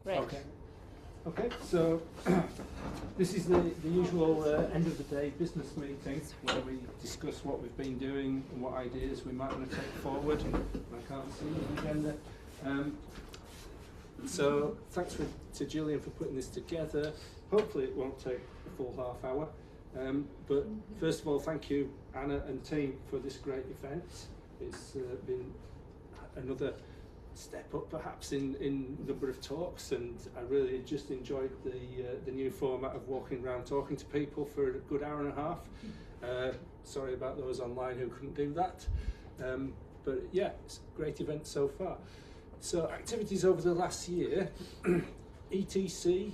Great. Okay, so this is the usual end of the day business meeting where we discuss what we've been doing and what ideas we might want to take forward. I can't see the agenda. So thanks to Gillian for putting this together. Hopefully it won't take a full half hour. But first of all, thank you, Anna and team, for this great event. It's been another step up perhaps in number of talks, and I really just enjoyed the new format of walking around talking to people for a good hour and a half. Sorry about those online who couldn't do that, but yeah, it's a great event so far. So activities over the last year. ETC,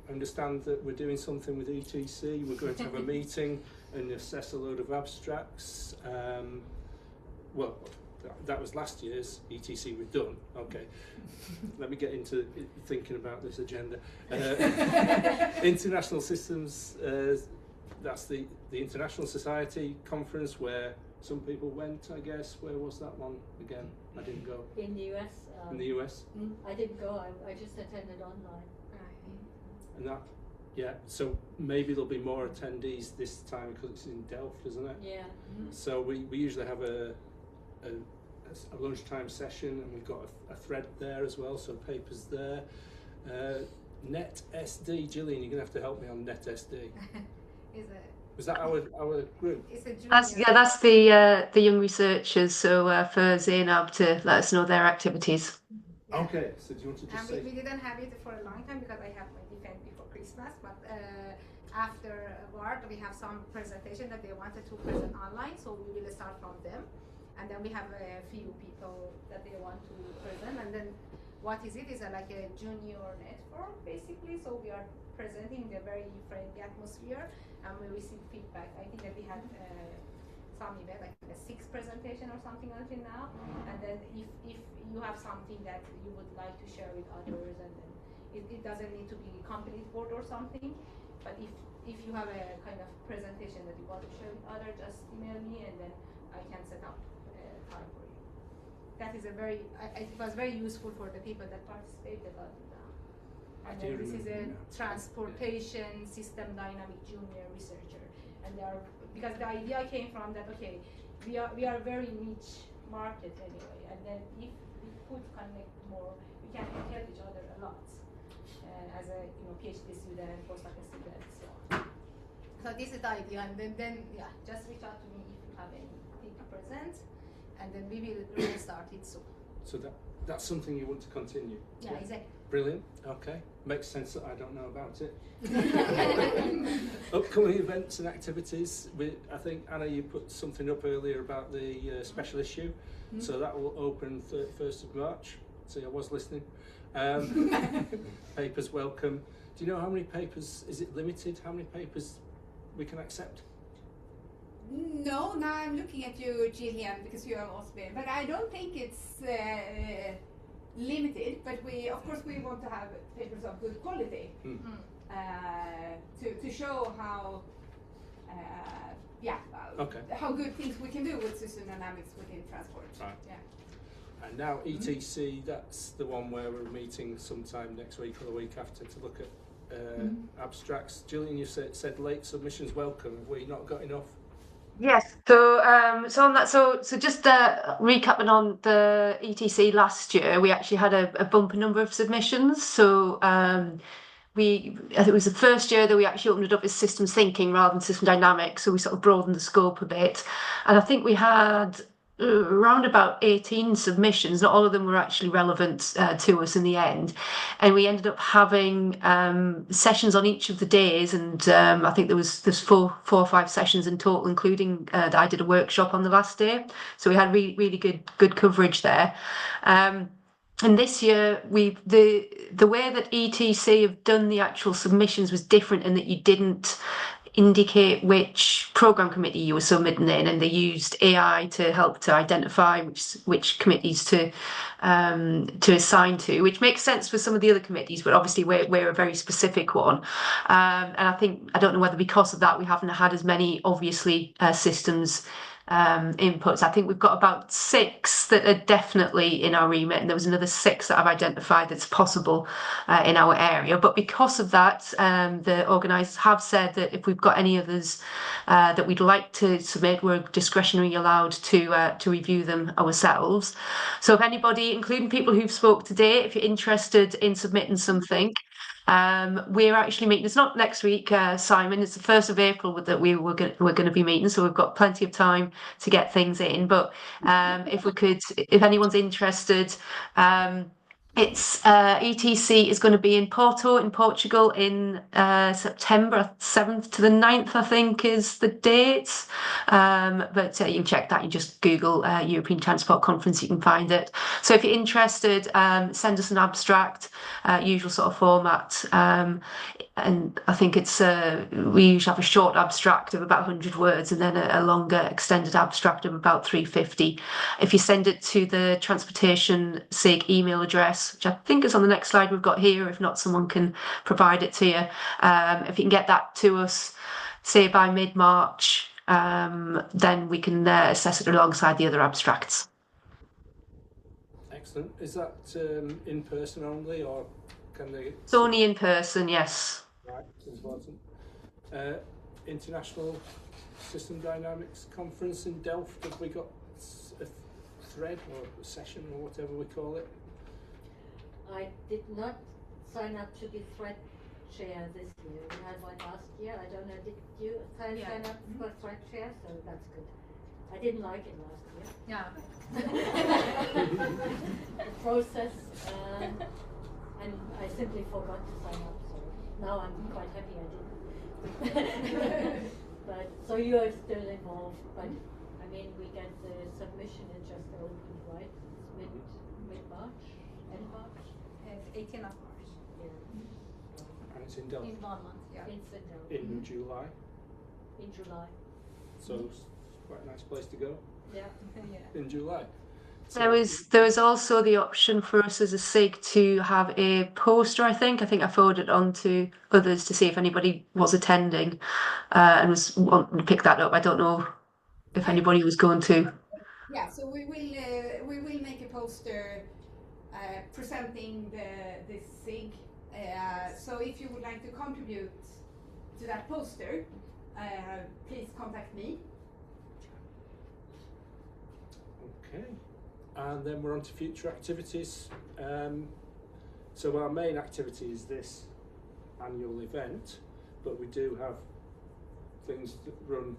I understand that we're doing something with ETC. We're going to have a meeting and assess a load of abstracts. Well, that was last year's ETC we've done. Okay, let me get into thinking about this agenda. International Systems, that's the International Society Conference where some people went, I guess. Where was that one again? I didn't go. In the US. In the US? I didn't go, I just attended online. And that, yeah, so maybe there'll be more attendees this time because it's in Delft, isn't it? Yeah. So we usually have a lunchtime session, and we've got a thread there as well, so papers there. NetSD, Gillian, you're going to have to help me on NetSD. Was that our group? That's the young researchers, so for Zainab to let us know their activities. Yeah. Okay, so do you want to just say? We didn't have it for a long time because I have my event before Christmas, but afterward we have some presentation that they wanted to present online, so we will start from them. And then we have a few people that they want to present, and then what is it is like a junior network basically, so we are presenting in a very friendly atmosphere and we receive feedback. I think that we had some event like a 6 presentation or something until now, and then if you have something that you would like to share with others, and then it doesn't need to be complete board or something, but if you have a kind of presentation that you want to share with others, just email me and then I can set up time for you. That is it was very useful for the people that participated until now. And then this is a transportation system dynamic junior researcher, and they are, because the idea came from that, okay, we are a very niche market anyway, and then if we could connect more, we can help each other a lot as a PhD student, postdoc student, so on. So this is the idea, and then yeah, just reach out to me if you have anything to present, and then we will restart it soon. So that's something you want to continue? Yeah, exactly. Brilliant. Okay, makes sense that I don't know about it. Upcoming events and activities. I think Anna, you put something up earlier about the special issue, so that will open 1st of March. See, I was listening. Papers welcome. Do you know how many papers? Is it limited? How many papers we can accept? No, now I'm looking at you, Gillian, because you have also been, but I don't think it's limited, but of course we want to have papers of good quality to show how how good things we can do with system dynamics within transport. Right. Yeah. And now ETC, that's the one where we're meeting sometime next week or the week after to look at abstracts. Gillian, you said late submissions welcome. Have we not got enough? Yes. So on that, so just recapping on the ETC last year, we actually had a bumper number of submissions. So I think it was the first year that we actually opened it up as systems thinking rather than system dynamics. So we sort of broadened the scope a bit, and I think we had around about 18 submissions. Not all of them were actually relevant to us in the end, and we ended up having sessions on each of the days, and I think there's four or five sessions in total, including that I did a workshop on the last day, so we had really good coverage there. And this year, the way that ETC have done the actual submissions was different in that you didn't indicate which program committee you were submitting in, and they used AI to help to identify which committees to assign to, which makes sense for some of the other committees, but obviously we're a very specific one. And I don't know whether because of that we haven't had as many obviously systems inputs. I think we've got about 6 that are definitely in our remit, and there was another 6 that I've identified that's possible in our area. But because of that, the organisers have said that if we've got any others that we'd like to submit, we're discretionary allowed to review them ourselves. So if anybody, including people who've spoke today, if you're interested in submitting something, we're actually meeting. It's not next week, Simon. It's the 1st of April that we're going to be meeting. So we've got plenty of time to get things in. But if anyone's interested, it's ETC is going to be in Porto in Portugal in September 7th to the 9th, I think, is the dates. But you can check that. You just Google European Transport Conference, you can find it. So if you're interested, send us an abstract, usual sort of format. And I think it's we usually have a short abstract of about 100 words and then a longer extended abstract of about 350. If you send it to the Transportation SIG email address, which I think is on the next slide we've got here, if not someone can provide it to you. If you can get that to us, say by mid-March, then we can assess it alongside the other abstracts. Excellent. Is that in person only, or can they? It's only in person, yes. Right, it's important. International System Dynamics Conference in Delft. Have we got a thread or a session or whatever we call it? I did not sign up to be thread chair this year. We had one last year. I don't know, did you sign up for thread chair? So that's good. I didn't like it last year. Yeah. The process, and I simply forgot to sign up. So now I'm quite happy I didn't. But so you are still involved. But I mean, we get the submission. It just opened, right? It's mid-March, end March. 18th of March. Yeah. And it's in Delft. In 1 month, yeah. It's in Delft. In July. In July. So it's quite a nice place to go. Yeah. Yeah. In July. So There was also the option for us as a SIG to have a poster, I think. I forwarded it on to others to see if anybody was attending and was wanting to pick that up. I don't know if anybody was going to. Yeah, so we will make a poster presenting the SIG. So if you would like to contribute to that poster, please contact me. Okay, and then we're on to future activities. So our main activity is this annual event, but we do have things that run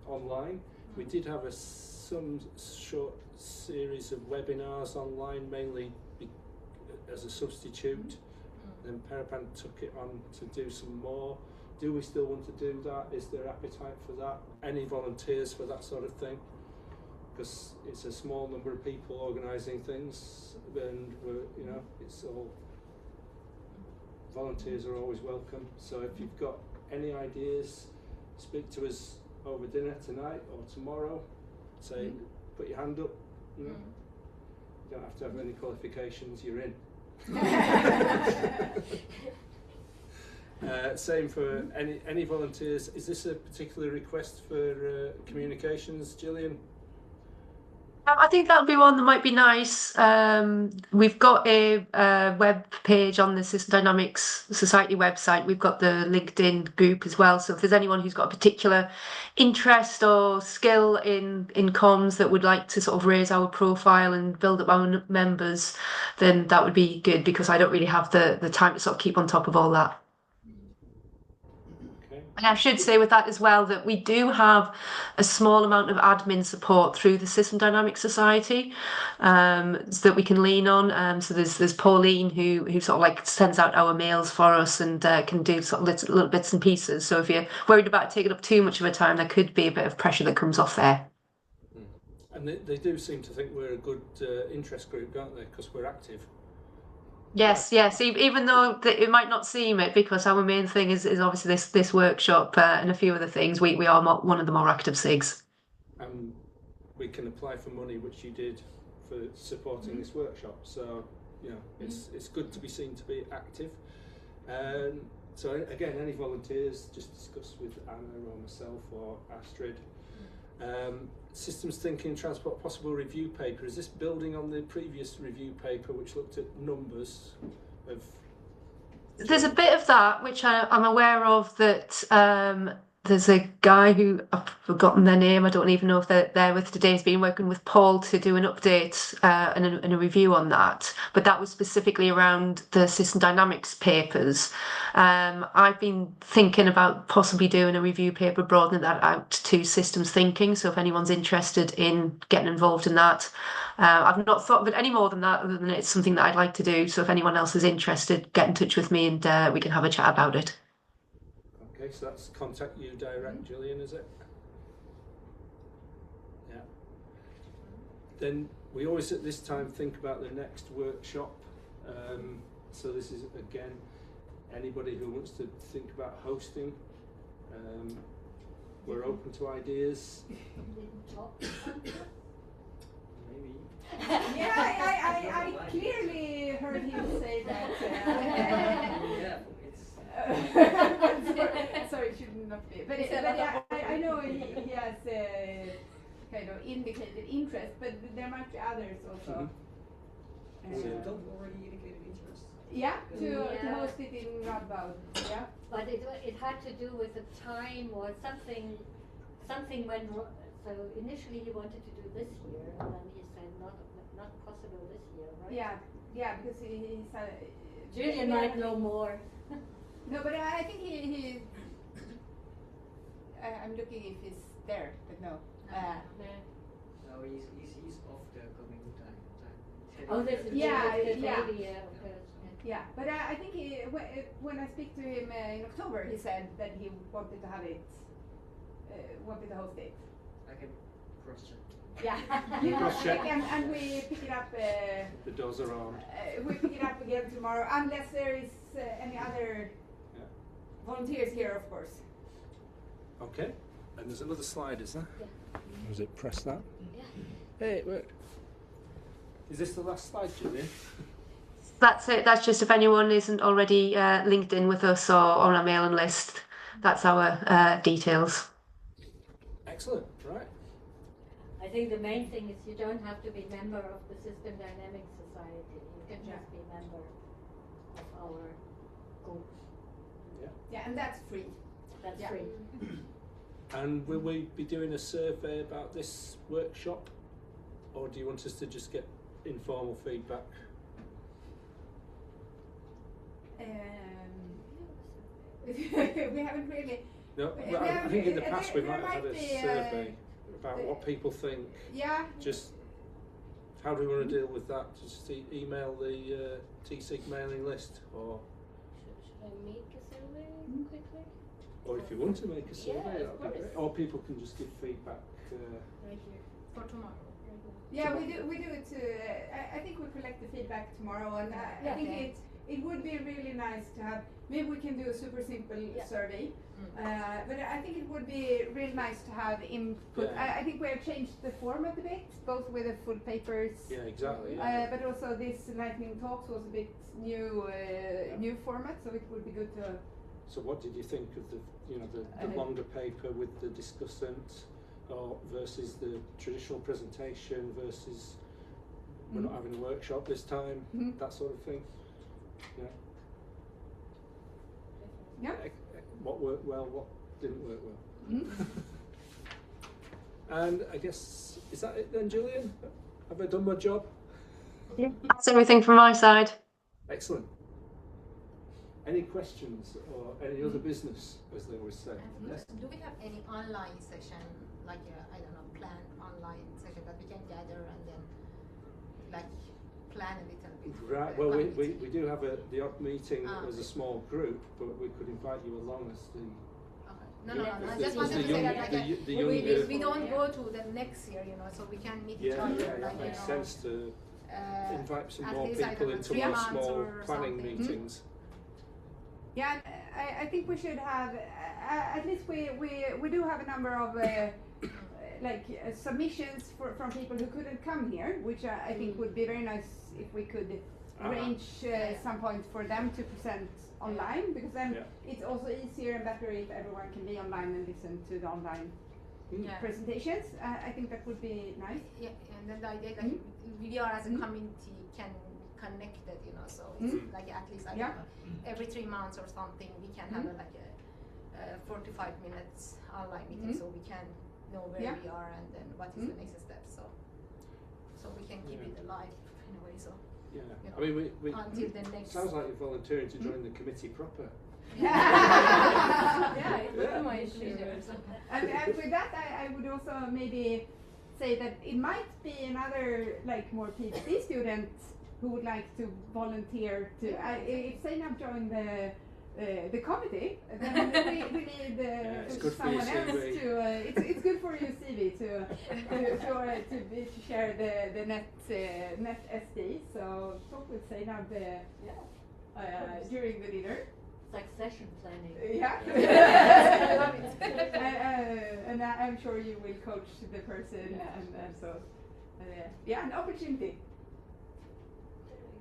online. We did have some short series of webinars online, mainly as a substitute. Then Parapan took it on to do some more. Do we still want to do that? Is there appetite for that? Any volunteers for that sort of thing? Because it's a small number of people organising things, and it's all volunteers are always welcome. So if you've got any ideas, speak to us over dinner tonight or tomorrow. Say, put your hand up. You don't have to have any qualifications. You're in. Same for any volunteers. Is this a particular request for communications, Gillian? I think that'll be one that might be nice. We've got a web page on the System Dynamics Society website. We've got the LinkedIn group as well. So if there's anyone who's got a particular interest or skill in comms that would like to sort of raise our profile and build up our members, then that would be good, because I don't really have the time to sort of keep on top of all that. And I should say with that as well that we do have a small amount of admin support through the System Dynamics Society that we can lean on. So there's Pauline who sort of like sends out our mails for us and can do sort of little bits and pieces. So if you're worried about taking up too much of a time, there could be a bit of pressure that comes off there. And they do seem to think we're a good interest group, don't they? Because we're active. Yes. Even though it might not seem it, because our main thing is obviously this workshop and a few other things. We are one of the more active SIGs. And we can apply for money, which you did for supporting this workshop. So it's good to be seen to be active. So again, any volunteers, just discuss with Anna or myself or Astrid. Systems thinking, transport, possible review paper. Is this building on the previous review paper, which looked at numbers of? There's a bit of that which I'm aware of, that there's a guy who, I've forgotten their name, I don't even know if they're there with today, has been working with Paul to do an update and a review on that. But that was specifically around the system dynamics papers. I've been thinking about possibly doing a review paper, broadening that out to systems thinking. So if anyone's interested in getting involved in that, I've not thought of it any more than that, other than it's something that I'd like to do. So if anyone else is interested, get in touch with me and we can have a chat about it. Okay, so that's contact you direct, Gillian, is it? Yeah. Then we always at this time think about the next workshop. So this is, again, anybody who wants to think about hosting. We're open to ideas. Maybe. Yeah, I clearly heard him say that. Sorry, it should not be. But yeah, I know he has kind of indicated interest, but there might be others also. Don't already indicated interest. Yeah, to host it in Radboud. Yeah. But it had to do with the time or something went wrong. So initially he wanted to do this year, and then he said not possible this year, right? Yeah, because he said. Julian might know more. No, but I think he I'm looking if he's there, but no. No, he's off the coming time. Oh, this is Yeah, but I think when I speak to him in October, he said that he wanted to have it, wanted to host it. I can cross-check. Yeah, you cross-check and we pick it up. The doors are on. We pick it up again tomorrow, unless there is any other volunteers here, of course. Okay, and there's another slide, is there? Yeah. Was it press that? Yeah. Hey, it worked. Is this the last slide, Julian? That's it. That's just if anyone isn't already linked in with us or on our mailing list. That's our details. Excellent, right. I think the main thing is you don't have to be member of the System Dynamics Society. You can just be member of our group. Yeah, and that's free. That's free. And will we be doing a survey about this workshop, or do you want us to just get informal feedback? We haven't really. No, but I think in the past we might have had a survey about what people think. Yeah. Just how do we want to deal with that? Just email the T-SIG mailing list, or Should I make a survey quickly? or if you want to make a survey, Yeah, that'd of be great. course. Or people can just give feedback. Right here. For tomorrow. Yeah, we do it to. I think we collect the feedback tomorrow, and I think it would be really nice to have. Maybe we can do a super simple survey, but I think it would be really nice to have input. Yeah. I think we have changed the format a bit, both with the full papers. Yeah, exactly. Yeah. But also this lightning talks was a bit new format, so it would be good to. So what did you think of the longer paper with the discussant, or versus the traditional presentation versus we're not having a workshop this time, that sort of thing? Yeah. Yeah. What worked well, what didn't work well. And I guess, is that it then, Julian? Have I done my job? Yeah, that's everything from my side. Excellent. Any questions or any other business, as they always say? Yes. Do we have any online session, like I don't know, planned online session that we can gather and then like plan a little bit? Right. Well, we do have the odd meeting as a small group, but we could invite you along as the. No. I just the wanted to say that like, the younger. we don't go to the next year, so we can meet each other. Yeah, like, it makes sense to invite some at more least, I people don't know, into 3 our months small or planning something. meetings. Yeah, I think we should have. At least we do have a number of submissions from people who couldn't come here, which I think would be very nice if we could arrange some point for them to present online, because then it's also easier and better if everyone can be online and listen to the online Yeah. presentations. I think that would be nice. Yeah, and then the idea like we are as a community can connect it, you know, so it's like at least I don't know, every 3 months or something we can have a 45 minutes online meeting so we can know where we are and then what is the next step, so we can keep it alive in a way, so Yeah, you know, I mean, we until the next sounds like you're volunteering to join the committee proper. Yeah, it would be my issue. And with that, I would also maybe say that it might be another like more PhD students who would like to volunteer to. If Zainab joined the committee, then we need it's good for someone your else CV. to. It's good for your CV to share the net SD. So talk with Zainab during the dinner. Succession planning. Yeah. I love it. And I'm sure you will coach the person and so an opportunity.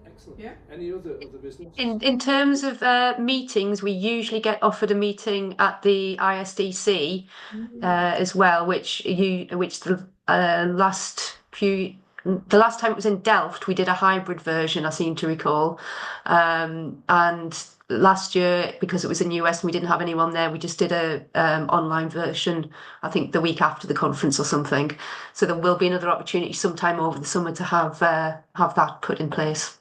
Excellent. Yeah. Any other business? In terms of meetings, we usually get offered a meeting at the ISDC as well, which the last time it was in Delft, we did a hybrid version, I seem to recall. And last year, because it was in US and we didn't have anyone there, we just did a online version, I think the week after the conference or something. So there will be another opportunity sometime over the summer to have that put in place.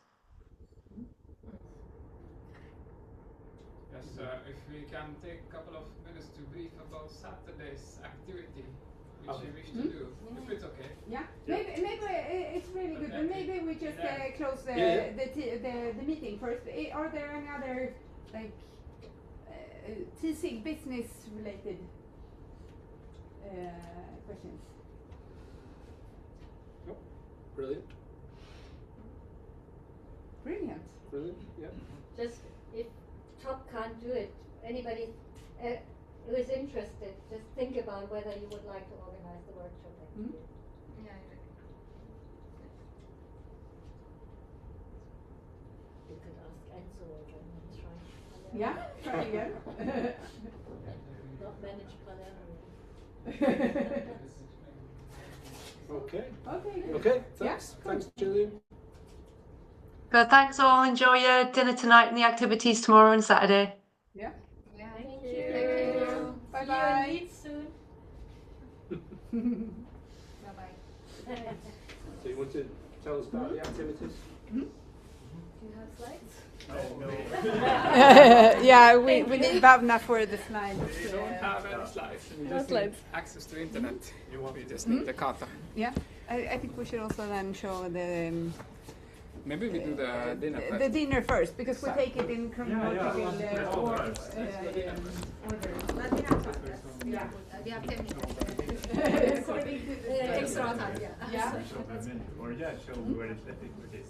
Yes, if we can take a couple of minutes to brief about Saturday's activity, which we wish to do, if it's okay. Yeah. Maybe it's really good. But maybe we just close the meeting first. Are there any other like T-SIG business related questions? No. Brilliant. Brilliant. Brilliant. Yeah. Just if Top can't do it, anybody who is interested, just think about whether you would like to organize the workshop next year. yeah, You could ask Enzo again and try. Yeah. Try again. Not manage Palermo. Okay. Okay. Good. Okay. Thanks. Yeah, Thanks, Julian. But thanks all. Enjoy your dinner tonight and the activities tomorrow and Saturday. Yeah. yeah. Thank you. you. Bye See bye. you in Leeds soon. Bye bye. So you want to tell us about the activities? Do you have slides? Yeah, we need Bhavna for the slides. We don't have any slides. We No just slides. need access to internet. We just need the kata. Yeah, I think we should also then show the Maybe we do the dinner first. the dinner first because we take it in chronological order. But we have time. Yeah. We have 10 minutes. According to the Extra time, yeah. Yeah. Or show where the traffic is.